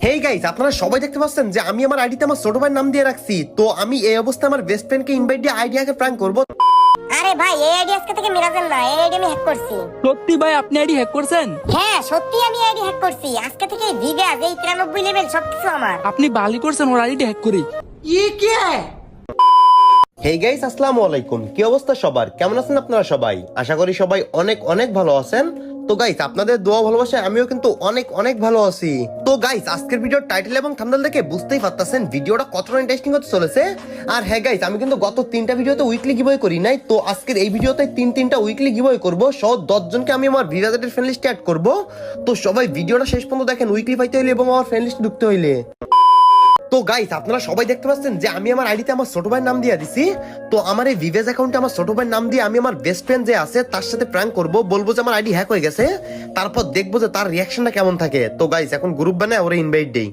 Hey guys, আপনারা সবাই দেখতে পাচ্ছেন যে আমি আমার আইডিতে আমার ছোট ভাইয়ের নাম দিয়ে রাখছি। তো আমি এই অবস্থায় আমার বেস্ট ফ্রেন্ডকে ইনভাইট দিয়ে আইডিয়াকে প্র্যাঙ্ক করব। আরে ভাই, এই আইডি আজকে থেকে মিরাজের না, এই আইডি আমি হ্যাক করছি। সত্যি ভাই আপনি আইডি হ্যাক করছেন? হ্যাঁ সত্যি আমি আইডি হ্যাক করছি। আজকে থেকে এই ভিগাস, এই 93 লেভেল সবকিছু আমার। আপনি বালি করছেন ওর আইডি হ্যাক করে। হেই গাইস, আসসালামু আলাইকুম। কি অবস্থা সবার? কেমন আছেন আপনারা সবাই? আশা করি সবাই অনেক অনেক ভালো আছেন। তো গাইস, আপনাদের দোয়া ভালোবাসায় আমিও কিন্তু অনেক অনেক ভালো আছি। তো গাইস, আজকের ভিডিওর টাইটেল এবং থাম্বনেল দেখে বুঝতেই পারতেছেন ভিডিওটা কতটা ইন্টারেস্টিং হতে চলেছে। আর হ্যাঁ গাইস, আমি কিন্তু গত 3টা ভিডিওতে উইকলি গিভওয়ে করি নাই। তো আজকের এই ভিডিওতে তিনটা উইকলি গিভওয়ে করব। সহ 10 জনকে আমি আমার ভিভাজেটের ফ্রেন্ড লিস্টে অ্যাড করব। তো সবাই ভিডিওটা শেষ পর্যন্ত দেখেন, উইকলি পাইতে হইলে এবং আমার ফ্রেন্ড লিস্টে ঢুকতে হইলে। তো গাইস, আপনারা সবাই দেখতে পাচ্ছেন যে আমি আমার আইডিতে আমার ছোট ভাইয়ের নাম দিয়ে দিছি। তো আমার এই ভিভেজ অ্যাকাউন্টে আমার ছোট ভাইয়ের নাম দিয়ে আমি আমার বেস্ট ফ্রেন্ড যে আছে তার সাথে প্র্যাঙ্ক করব। বলবো যে আমার আইডি হ্যাক হয়ে গেছে, তারপর দেখবো যে তার রিয়াকশনটা কেমন থাকে। তো গাইস, এখন গ্রুপ বানায় ওরে ইনভাইট দেই।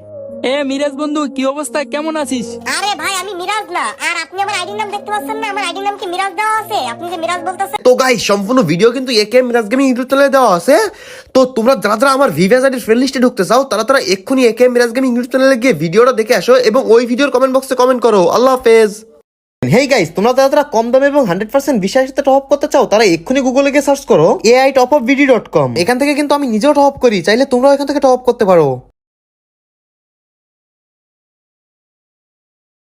এ মিরাজ বন্ধু, কি অবস্থা, কেমন আছিস? আরে ভাই, আমি মিরাজ না। আর আপনি আমার আইডি নাম দেখতে পাচ্ছেন না? আমার আইডি নাম কি মিরাজ দেওয়া আছে? আপনি যে মিরাজ বলতেছেন। তো গাইস, সম্পূর্ণ ভিডিও কিন্তু একে মিরাজ গেমিং ইউটিউব চ্যানেলে দেওয়া আছে। তো তোমরা যারা যারা আমার ভিভেজ আইডির ফ্রেন্ড লিস্টে ঢুকতে চাও তারা তারা এক্ষুনি একে মিরাজ গেমিং ইউটিউব চ্যানেলে গিয়ে ভিডিওটা দেখে আসো এবং ওই ভিডিওর কমেন্ট বক্সে কমেন্ট করো। আল্লাহ হাফেজ। হেই গাইস, তোমরা যারা কম দামে এবং 100% বিশ্বাসের সাথে টপ আপ করতে চাও তারা এক্ষুনি গুগলে গিয়ে সার্চ করো aitopupvd.com। এখান থেকে কিন্তু আমি নিজেও টপ আপ করি, চাইলে তোমরাও এখান থেকে টপ আপ করতে পারো।